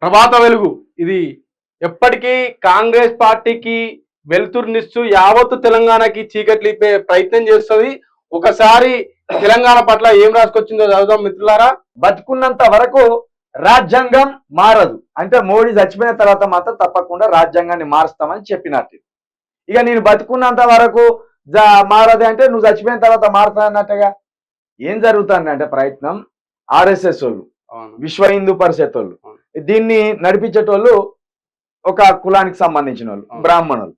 ప్రభాత వెలుగు ఇది ఎప్పటికీ కాంగ్రెస్ పార్టీకి వెలుతురునిస్తూ యావత్తు తెలంగాణకి చీకట్లు ఇప్పే ప్రయత్నం చేస్తుంది. ఒకసారి తెలంగాణ పట్ల ఏం రాసుకొచ్చిందో చదువుదాం మిత్రులారా. బతుకున్నంత వరకు రాజ్యాంగం మారదు, అంటే మోడీ చచ్చిపోయిన తర్వాత మాత్రం తప్పకుండా రాజ్యాంగాన్ని మారుస్తామని చెప్పినట్టు. ఇక నేను బతుకున్నంత వరకు మారదు అంటే నువ్వు చచ్చిపోయిన తర్వాత మారుతా అన్నట్టుగా. ఏం జరుగుతుందంటే ప్రయత్నం ఆర్ఎస్ఎస్ వాళ్ళు, విశ్వ హిందూ పరిషత్ వాళ్ళు, దీన్ని నడిపించేటోళ్ళు ఒక కులానికి సంబంధించిన వాళ్ళు, బ్రాహ్మణులు.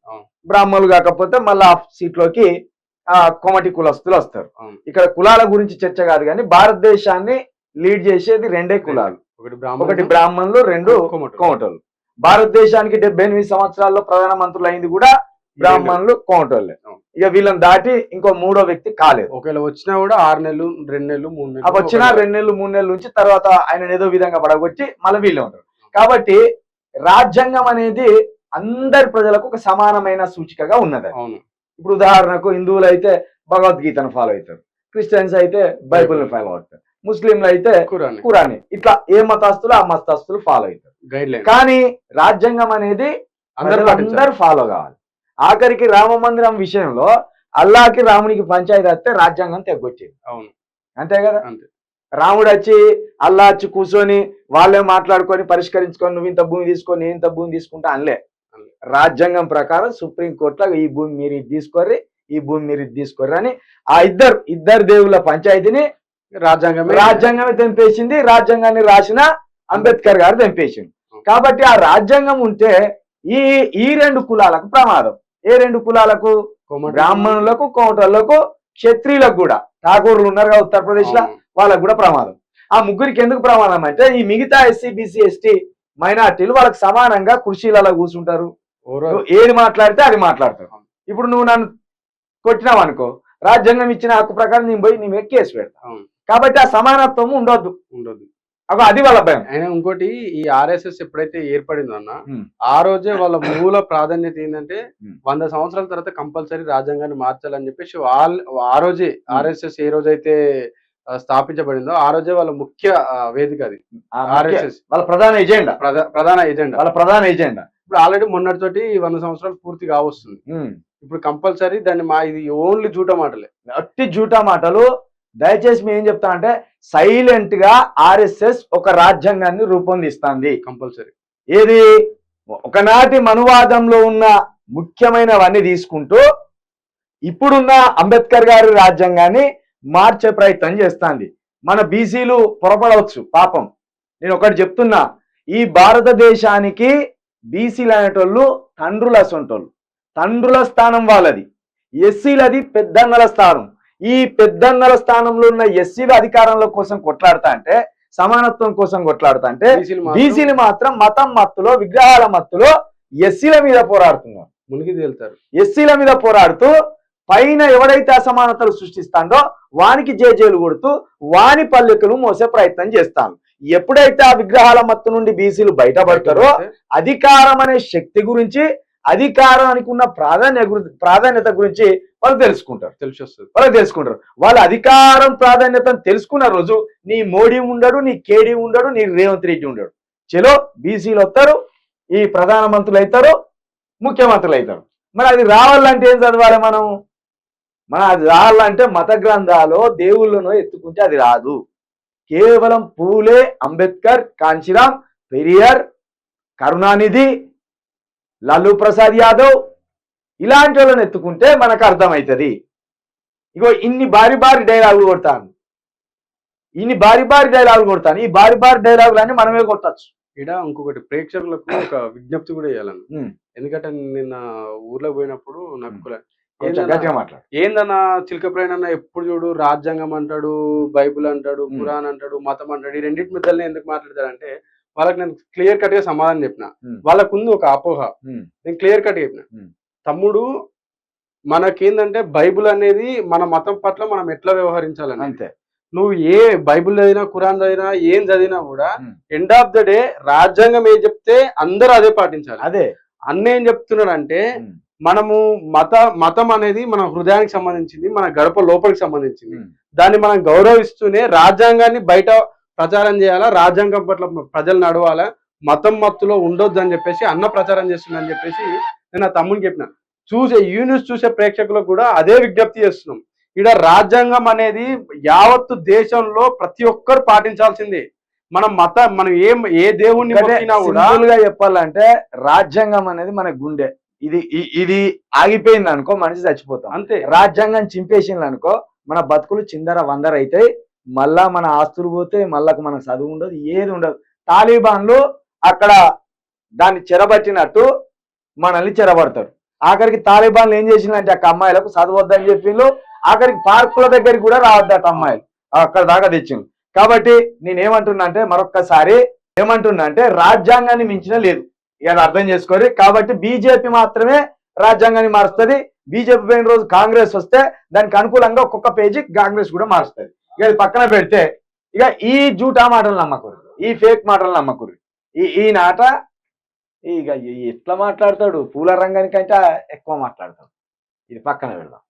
బ్రాహ్మణులు కాకపోతే మళ్ళీ ఆ సీట్లోకి కొమటి కులస్తులు వస్తారు. ఇక్కడ కులాల గురించి చర్చ కాదు, కానీ భారతదేశాన్ని లీడ్ చేసేది రెండే కులాలు, ఒకటి బ్రాహ్మణులు, రెండు కోమటోళ్ళు. భారతదేశానికి 78 సంవత్సరాల్లో ప్రధానమంత్రులు అయింది కూడా బ్రాహ్మణులు, కోమటోళ్ళే. ఇక వీళ్ళని దాటి ఇంకో మూడో వ్యక్తి కాలేదు. ఒకవేళ వచ్చినా కూడా 6 నెలలు 2 నెలలు 3 నెలలు వచ్చినా 2 నెలలు 3 నెలల నుంచి తర్వాత ఆయన ఏదో విధంగా పడగొచ్చి మళ్ళీ వీళ్ళే ఉంటారు. కాబట్టి రాజ్యాంగం అనేది అందరి ప్రజలకు ఒక సమానమైన సూచికగా ఉన్నది. ఇప్పుడు ఉదాహరణకు హిందువులు అయితే భగవద్గీతను ఫాలో అవుతారు, క్రిస్టియన్స్ అయితే బైబుల్ని ఫాలో అవుతారు, ముస్లింలు అయితే ఖురాన్. ఇట్లా ఏ మతస్థులు ఆ మతస్థులు ఫాలో అవుతారు. కానీ రాజ్యాంగం అనేది అందరూ ఫాలో కావాలి. ఆఖరికి రామ మందిరం విషయంలో అల్లాకి రామునికి పంచాయతీ వస్తే రాజ్యాంగం తెగొచ్చింది. అవును, అంతే కదా. రాముడు వచ్చి అల్లా వచ్చి కూర్చొని వాళ్ళే మాట్లాడుకొని పరిష్కరించుకొని నువ్వు ఇంత భూమి తీసుకొని నేను ఇంత భూమి తీసుకుంటా అనలే. రాజ్యాంగం ప్రకారం సుప్రీంకోర్టులో ఈ భూమి మీరు ఇది తీసుకోర్రి, ఈ భూమి మీరు ఇది తీసుకోర్రి అని ఆ ఇద్దరు దేవుళ్ళ పంచాయతీని రాజ్యాంగమే తెంపేసింది. రాజ్యాంగాన్ని రాసిన అంబేద్కర్ గారు తెంపేసింది. కాబట్టి ఆ రాజ్యాంగం ఉంటే ఈ రెండు కులాలకు ప్రమాదం. ఏ రెండు కులాలకు? బ్రాహ్మణులకు, కోమటోళ్లకు, క్షత్రియులకు కూడా. ఠాకూర్లు ఉన్నారు కదా ఉత్తరప్రదేశ్ లో, వాళ్ళకు కూడా ప్రమాదం. ఆ ముగ్గురికి ఎందుకు ప్రమాదం అంటే ఈ మిగతా ఎస్సీ బీసీ ఎస్టీ మైనార్టీలు వాళ్ళకి సమానంగా కుర్చీలలో కూర్చుంటారు, ఏది మాట్లాడితే అది మాట్లాడతారు. ఇప్పుడు నువ్వు నన్ను కొట్టినావు అనుకో, రాజ్యాంగం ఇచ్చిన హక్కు ప్రకారం నేను పోయి నీ మీద కేసు పెడతాను. కాబట్టి ఆ సమానత్వం ఉండొద్దు. అది వాళ్ళ భయం. అయినా ఇంకోటి, ఈ ఆర్ఎస్ఎస్ ఎప్పుడైతే ఏర్పడిందో అన్న, ఆ రోజే వాళ్ళ మూల ప్రాధాన్యత ఏంటంటే 100 సంవత్సరాల తర్వాత కంపల్సరీ రాజ్యాంగాన్ని మార్చాలని చెప్పేసి ఆ రోజే ఆర్ఎస్ఎస్ ఏ రోజైతే స్థాపించబడిందో ఆ రోజే వాళ్ళ ముఖ్య వేదిక అది. ఆర్ఎస్ఎస్ వాళ్ళ ప్రధాన ఎజెండా. వాళ్ళ ప్రధాన ఎజెండా. ఇప్పుడు ఆల్రెడీ మొన్నటితోటి 100 సంవత్సరాలు పూర్తి కావస్తుంది. ఇప్పుడు కంపల్సరీ దాన్ని ఇది ఓన్లీ జూటా మాటలే, అట్టి జూటా మాటలు. దయచేసి మేము ఏం చెప్తా అంటే సైలెంట్ గా ఆర్ఎస్ఎస్ ఒక రాజ్యాంగాన్ని రూపొందిస్తుంది కంపల్సరీ. ఏది ఒకనాటి మనువాదంలో ఉన్న ముఖ్యమైనవన్నీ తీసుకుంటూ ఇప్పుడున్న అంబేద్కర్ గారి రాజ్యాంగాన్ని మార్చే ప్రయత్నం చేస్తుంది. మన బీసీలు పొరపడవచ్చు పాపం. నేను ఒకటి చెప్తున్నా, ఈ భారతదేశానికి బీసీలు అనేటోళ్ళు తండ్రుల సొంటోళ్ళు, తండ్రుల స్థానం వాళ్ళది. ఎస్సీలది పెద్దన్నల స్థానం. ఈ పెద్దన్నల స్థానంలో ఉన్న ఎస్సీల అధికారంలో కోసం కొట్లాడుతా అంటే, సమానత్వం కోసం కొట్లాడుతా అంటే, బీసీలు మాత్రం మతం మత్తులో, విగ్రహాల మత్తులో ఎస్సీల మీద పోరాడుతున్నారు, మునిగి తేలుతారు. ఎస్సీల మీద పోరాడుతూ పైన ఎవడైతే అసమానతలు సృష్టిస్తాడో వానికి జేజేలు కొడుతూ వాని పల్లెకులు మోసే ప్రయత్నం చేస్తాను. ఎప్పుడైతే ఆ విగ్రహాల మత్తు నుండి బీసీలు బయటపడతారో అధికారం అనే శక్తి గురించి, అధికారానికి ఉన్న ప్రాధాన్యత గురించి వాళ్ళు తెలుసుకుంటారు. వాళ్ళ అధికారం ప్రాధాన్యతను తెలుసుకున్న రోజు నీ మోడీ ఉండడు, నీ కేడీ ఉండడు, నీ రేవంత్ రెడ్డి ఉండడు. చలో బీసీలు వస్తారు, ఈ ప్రధానమంత్రులు అవుతారు, ముఖ్యమంత్రులు అవుతారు. మరి అది రావాలంటే ఏం చదవాలి మనం? అది రావాలంటే మత గ్రంథాలు దేవుళ్ళను ఎత్తుకుంటే అది రాదు. కేవలం పూలే, అంబేద్కర్, కాంచీరామ్, పెరియార్, కరుణానిధి, లాలూ ప్రసాద్ యాదవ్ ఇలాంటి వాళ్ళని ఎత్తుకుంటే మనకు అర్థమవుతుంది. ఇగో ఇన్ని భారీ డైలాగులు కొడతాను, ఈ భారీ డైలాగులన్నీ మనమే కొట్టచ్చు. ఇక్కడ ఇంకొకటి ప్రేక్షకులకు ఒక విజ్ఞప్తి కూడా చేయాలను. ఎందుకంటే నిన్న ఊర్లో పోయినప్పుడు నాకు ఏందన్నా చిలకప్రాయన ఎప్పుడు చూడు రాజ్యాంగం అంటాడు, బైబుల్ అంటాడు, ఖురాన్ అంటాడు, మతం అంటాడు, ఈ రెండింటి మధ్యలో ఎందుకు మాట్లాడతాడంటే వాళ్ళకి నేను క్లియర్ కట్ గా సమాధానం చెప్పిన. వాళ్ళకుంది ఒక అపోహ, నేను క్లియర్ కట్ చెప్పిన. తమ్ముడు, మనకేందంటే బైబుల్ అనేది మన మతం పట్ల మనం ఎట్లా వ్యవహరించాలని. అంతే. నువ్వు ఏ బైబుల్ చదివినా, ఖురాన్ చదివినా, ఏం చదివినా కూడా ఎండ్ ఆఫ్ ద డే రాజ్యాంగం ఏం చెప్తే అందరూ అదే పాటించాలి. అదే అన్న ఏం చెప్తున్నాడంటే మనము మతం అనేది మన హృదయానికి సంబంధించింది, మన గడప లోపలికి సంబంధించింది. దాన్ని మనం గౌరవిస్తూనే రాజ్యాంగాన్ని బయట ప్రచారం చేయాలా, రాజ్యాంగం పట్ల ప్రజలు నడవాలా, మతం మత్తులో ఉండొద్దు అని చెప్పేసి అన్న ప్రచారం చేస్తుందని చెప్పేసి నేను ఆ తమ్మునికి చెప్పిన. చూసే ఈ న్యూస్ చూసే ప్రేక్షకులకు కూడా అదే విజ్ఞప్తి చేస్తున్నాం. ఇక్కడ రాజ్యాంగం అనేది యావత్తు దేశంలో ప్రతి ఒక్కరు పాటించాల్సిందే. మనం ఏ దేవుణ్ణి మొక్కినా కూడా సింపుల్ గా చెప్పాలంటే రాజ్యాంగం అనేది మన గుండె. ఇది ఆగిపోయింది అనుకో మనిషి చచ్చిపోతాం అంతే. రాజ్యాంగం చింపేసింది అనుకో మన బతుకులు చిందర వందర అవుతాయి. మళ్ళా మన ఆస్తులు పోతాయి, మళ్ళా మనకు చదువు ఉండదు, ఏది ఉండదు. తాలిబాన్లు అక్కడ దాన్ని చెరబట్టినట్టు మనల్ని చెరబడతారు. ఆఖరికి తాలిబాన్లు ఏం చేసిందంటే అక్క అమ్మాయిలకు చదవద్దని చెప్పిండ్రు. ఆఖరికి పార్కుల దగ్గరికి కూడా రావద్దట అమ్మాయిలు, అక్కడ దాకా తెచ్చిండ్రు. కాబట్టి నేనేమంటున్నా అంటే మరొక్కసారి ఏమంటున్నా అంటే రాజ్యాంగాన్ని మించిన లేదు, ఇక అర్థం చేసుకోరు. కాబట్టి బీజేపీ మాత్రమే రాజ్యాంగాన్ని మారుస్తుంది. బీజేపీ పోయిన రోజు కాంగ్రెస్ వస్తే దానికి అనుకూలంగా ఒక్కొక్క పేజీ కాంగ్రెస్ కూడా మారుస్తుంది. ఇక పక్కన పెడితే ఇక ఈ జూటా మాటలు నమ్మకూరు, ఈ ఫేక్ మాటలు నమ్మకూరు. ఈ నాట ఇక ఎట్లా మాట్లాడతాడు, పూల రంగానికంటే ఎక్కువ మాట్లాడతాడు. ఇది పక్కన పెడదాం.